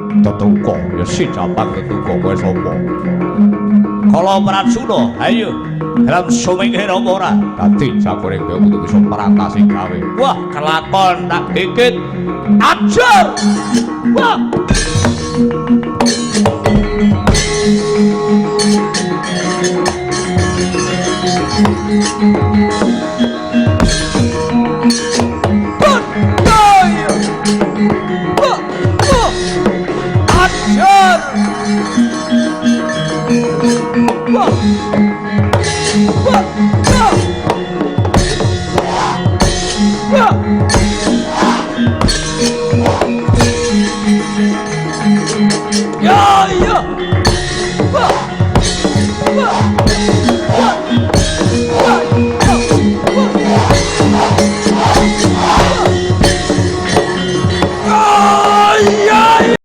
Tetuko ya si jampang tetuko kowe sapa? Kala Pracuna, ayo dalam sumingkir apa ora? Dadi jagoning kowe kudu bisa merangkasi gawe. Wah, kelakon tak dikit. Ajar. Wah. Ya